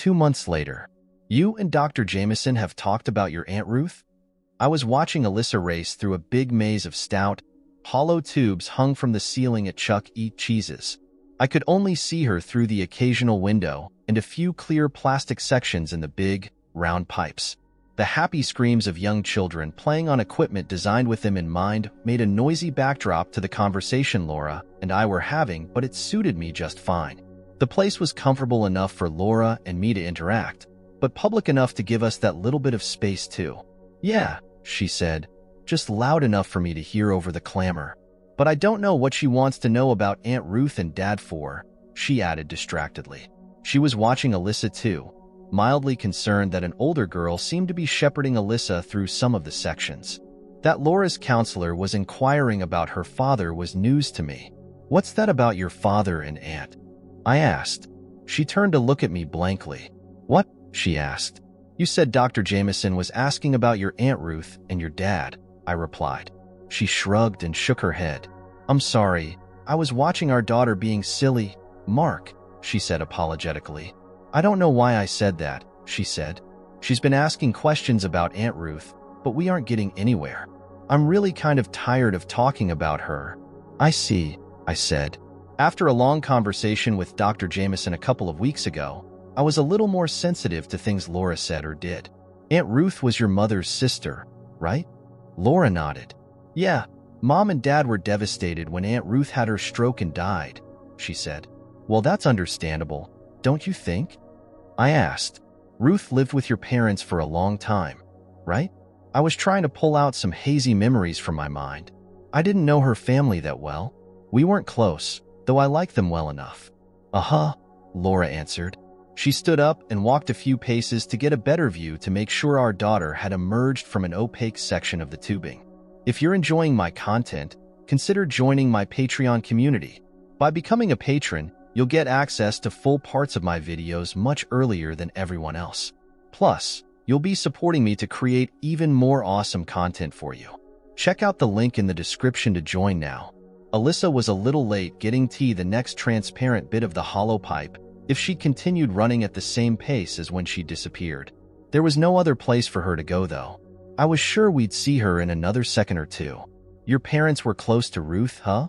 2 months later. You and Dr. Jameson have talked about your Aunt Ruth? I was watching Alyssa race through a big maze of stout, hollow tubes hung from the ceiling at Chuck E. Cheese's. I could only see her through the occasional window and a few clear plastic sections in the big, round pipes. The happy screams of young children playing on equipment designed with them in mind made a noisy backdrop to the conversation Laura and I were having, but it suited me just fine. The place was comfortable enough for Laura and me to interact, but public enough to give us that little bit of space too. Yeah, she said, just loud enough for me to hear over the clamor. But I don't know what she wants to know about Aunt Ruth and Dad for, she added distractedly. She was watching Alyssa too, mildly concerned that an older girl seemed to be shepherding Alyssa through some of the sections. That Laura's counselor was inquiring about her father was news to me. What's that about your father and aunt? I asked. She turned to look at me blankly. What? She asked. You said Dr. Jameson was asking about your Aunt Ruth and your dad, I replied. She shrugged and shook her head. I'm sorry, I was watching our daughter being silly. Mark, she said apologetically. I don't know why I said that, she said. She's been asking questions about Aunt Ruth, but we aren't getting anywhere. I'm really kind of tired of talking about her. I see, I said. After a long conversation with Dr. Jameson a couple of weeks ago, I was a little more sensitive to things Laura said or did. Aunt Ruth was your mother's sister, right? Laura nodded. Yeah, Mom and Dad were devastated when Aunt Ruth had her stroke and died, she said. Well, that's understandable, don't you think? I asked. Ruth lived with your parents for a long time, right? I was trying to pull out some hazy memories from my mind. I didn't know her family that well. We weren't close, though I liked them well enough. Uh-huh, Laura answered. She stood up and walked a few paces to get a better view to make sure our daughter had emerged from an opaque section of the tubing. If you're enjoying my content, consider joining my Patreon community. By becoming a patron, you'll get access to full parts of my videos much earlier than everyone else. Plus, you'll be supporting me to create even more awesome content for you. Check out the link in the description to join now. Alyssa was a little late getting to the next transparent bit of the hollow pipe if she continued running at the same pace as when she disappeared. There was no other place for her to go, though. I was sure we'd see her in another second or two. Your parents were close to Ruth, huh?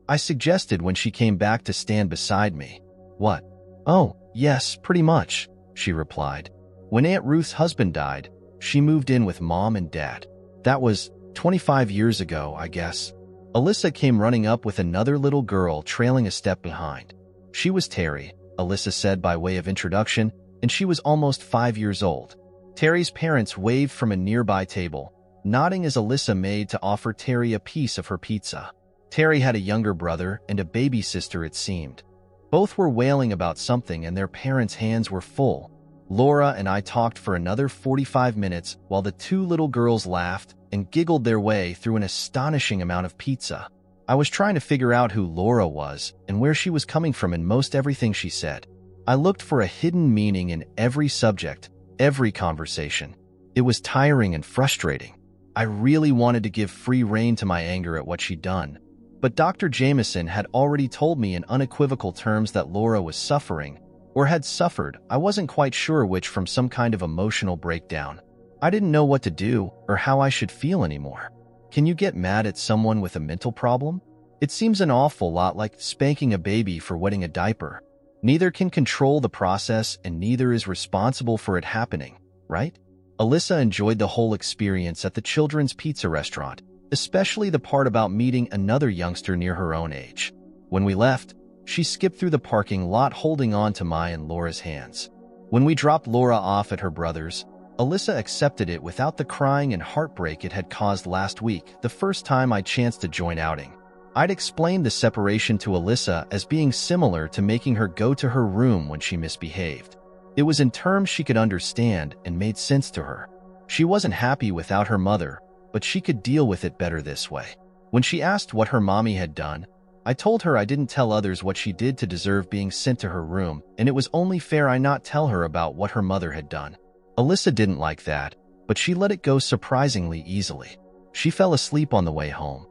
I suggested when she came back to stand beside me. What? Oh, yes, pretty much, she replied. When Aunt Ruth's husband died, she moved in with Mom and Dad. That was 25 years ago, I guess. Alyssa came running up with another little girl trailing a step behind. She was Terry, Alyssa said by way of introduction, and she was almost 5 years old. Terry's parents waved from a nearby table, nodding as Alyssa made to offer Terry a piece of her pizza. Terry had a younger brother and a baby sister, it seemed. Both were wailing about something and their parents' hands were full. Laura and I talked for another 45 minutes while the two little girls laughed and giggled their way through an astonishing amount of pizza. I was trying to figure out who Laura was and where she was coming from in most everything she said. I looked for a hidden meaning in every subject, every conversation. It was tiring and frustrating. I really wanted to give free rein to my anger at what she'd done. But Dr. Jameson had already told me in unequivocal terms that Laura was suffering, or had suffered, I wasn't quite sure which, from some kind of emotional breakdown. I didn't know what to do or how I should feel anymore. Can you get mad at someone with a mental problem? It seems an awful lot like spanking a baby for wetting a diaper. Neither can control the process and neither is responsible for it happening, right? Alyssa enjoyed the whole experience at the children's pizza restaurant, especially the part about meeting another youngster near her own age. When we left, she skipped through the parking lot holding on to my and Laura's hands. When we dropped Laura off at her brother's, Alyssa accepted it without the crying and heartbreak it had caused last week, the first time I chanced to join outing. I'd explained the separation to Alyssa as being similar to making her go to her room when she misbehaved. It was in terms she could understand and made sense to her. She wasn't happy without her mother, but she could deal with it better this way. When she asked what her mommy had done, I told her I didn't tell others what she did to deserve being sent to her room, and it was only fair I not tell her about what her mother had done. Alyssa didn't like that, but she let it go surprisingly easily. She fell asleep on the way home.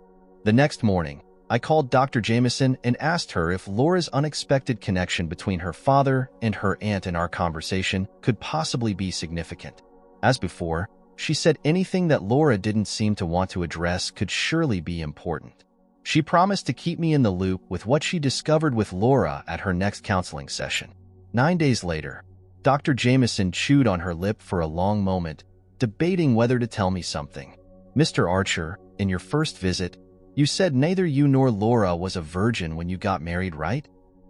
The next morning, I called Dr. Jameson and asked her if Laura's unexpected connection between her father and her aunt in our conversation could possibly be significant. As before, she said anything that Laura didn't seem to want to address could surely be important. She promised to keep me in the loop with what she discovered with Laura at her next counseling session. 9 days later, Dr. Jameson chewed on her lip for a long moment, debating whether to tell me something. "Mr. Archer, in your first visit, you said neither you nor Laura was a virgin when you got married, right?"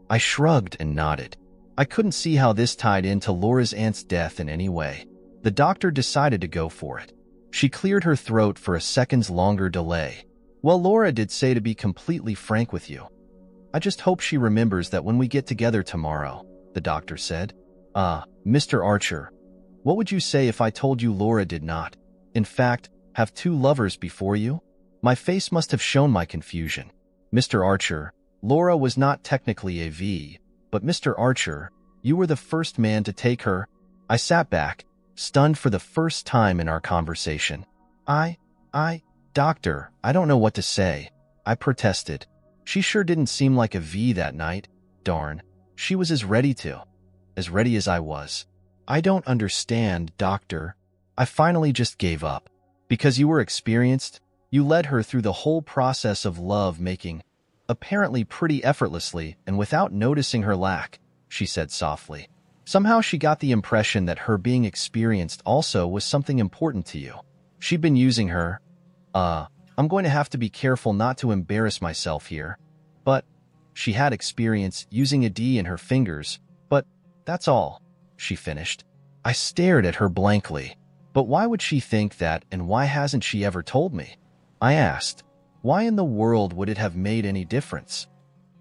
I shrugged and nodded. I couldn't see how this tied into Laura's aunt's death in any way. The doctor decided to go for it. She cleared her throat for a second's longer delay. "Well, Laura did say to be completely frank with you. I just hope she remembers that when we get together tomorrow," the doctor said. Mr. Archer, what would you say if I told you Laura did not, in fact, have 2 lovers before you?" My face must have shown my confusion. "Mr. Archer, Laura was not technically a V, but Mr. Archer, you were the first man to take her." I sat back, stunned for the first time in our conversation. Doctor, I don't know what to say," I protested. "She sure didn't seem like a V that night. Darn, she was as ready as I was." "I don't understand, doctor." I finally just gave up. "Because you were experienced, you led her through the whole process of love-making, apparently pretty effortlessly and without noticing her lack," she said softly. "Somehow she got the impression that her being experienced also was something important to you. She'd been using her, I'm going to have to be careful not to embarrass myself here, but she had experience using a D in her fingers, but that's all," she finished. I stared at her blankly. "But why would she think that, and why hasn't she ever told me?" I asked. "Why in the world would it have made any difference?"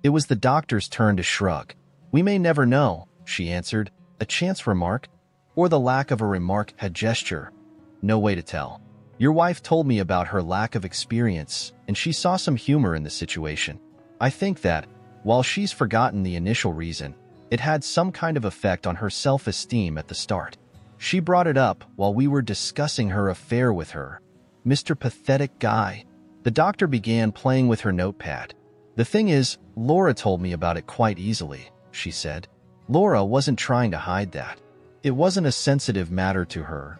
It was the doctor's turn to shrug. "We may never know," she answered. "A chance remark, or the lack of a remark, had gesture. No way to tell. Your wife told me about her lack of experience, and she saw some humor in the situation. I think that, while she's forgotten the initial reason, it had some kind of effect on her self-esteem at the start. She brought it up while we were discussing her affair with her. Mr. Pathetic guy." The doctor began playing with her notepad. "The thing is, Laura told me about it quite easily," she said. "Laura wasn't trying to hide that. It wasn't a sensitive matter to her.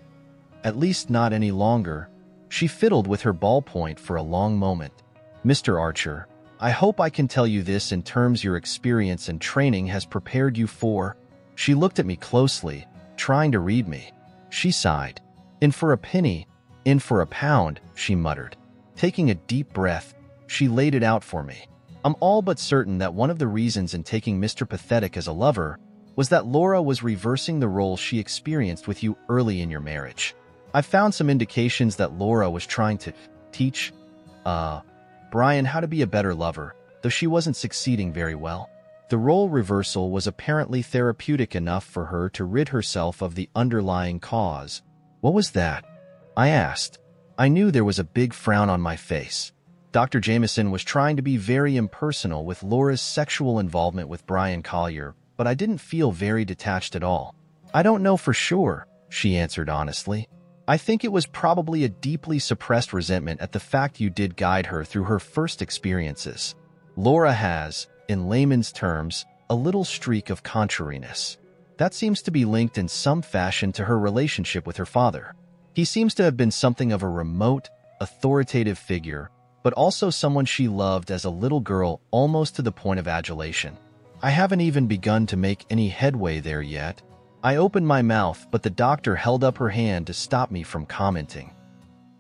At least not any longer." She fiddled with her ballpoint for a long moment. "Mr. Archer, I hope I can tell you this in terms your experience and training has prepared you for." She looked at me closely, trying to read me. She sighed. "In for a penny, in for a pound," she muttered. Taking a deep breath, she laid it out for me. "I'm all but certain that one of the reasons in taking Mr. Pathetic as a lover was that Laura was reversing the role she experienced with you early in your marriage. I found some indications that Laura was trying to teach, Brian how to be a better lover, though she wasn't succeeding very well. The role reversal was apparently therapeutic enough for her to rid herself of the underlying cause." "What was that?" I asked. I knew there was a big frown on my face. Dr. Jameson was trying to be very impersonal with Laura's sexual involvement with Brian Collier, but I didn't feel very detached at all. "I don't know for sure," she answered honestly. "I think it was probably a deeply suppressed resentment at the fact you did guide her through her first experiences. Laura has, in layman's terms, a little streak of contrariness. That seems to be linked in some fashion to her relationship with her father. He seems to have been something of a remote, authoritative figure, but also someone she loved as a little girl almost to the point of adulation. I haven't even begun to make any headway there yet." I opened my mouth, but the doctor held up her hand to stop me from commenting.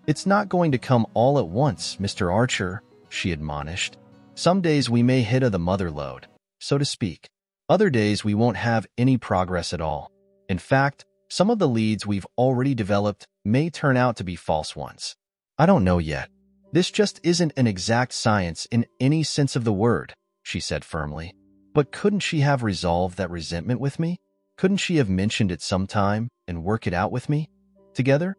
"It's not going to come all at once, Mr. Archer," she admonished. "Some days we may hit the mother lode, so to speak. Other days we won't have any progress at all. In fact, some of the leads we've already developed may turn out to be false ones. I don't know yet. This just isn't an exact science in any sense of the word," she said firmly. "But couldn't she have resolved that resentment with me? Couldn't she have mentioned it sometime and work it out with me? Together?"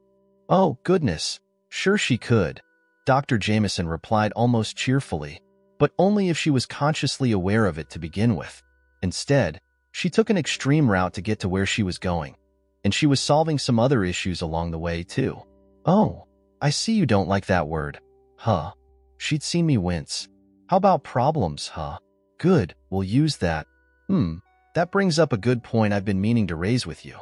"Oh, goodness, sure she could," Dr. Jameson replied almost cheerfully, "but only if she was consciously aware of it to begin with. Instead, she took an extreme route to get to where she was going, and she was solving some other issues along the way, too." "Oh, I see you don't like that word." "Huh." She'd seen me wince. How about problems, huh? Good, we'll use that. That brings up a good point I've been meaning to raise with you.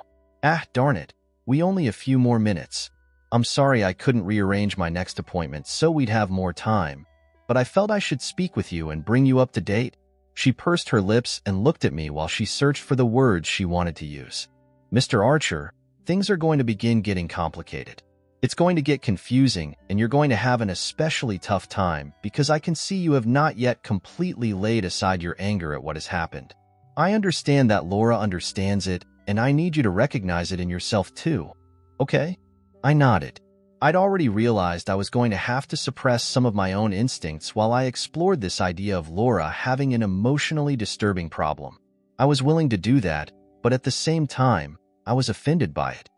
Ah, darn it. We only a few more minutes. I'm sorry I couldn't rearrange my next appointment so we'd have more time, but I felt I should speak with you and bring you up to date. She pursed her lips and looked at me while she searched for the words she wanted to use. Mr. Archer, things are going to begin getting complicated. It's going to get confusing, and you're going to have an especially tough time because I can see you have not yet completely laid aside your anger at what has happened. I understand that Laura understands it, and I need you to recognize it in yourself too. Okay? I nodded. I'd already realized I was going to have to suppress some of my own instincts while I explored this idea of Laura having an emotionally disturbing problem. I was willing to do that, but at the same time, I was offended by it.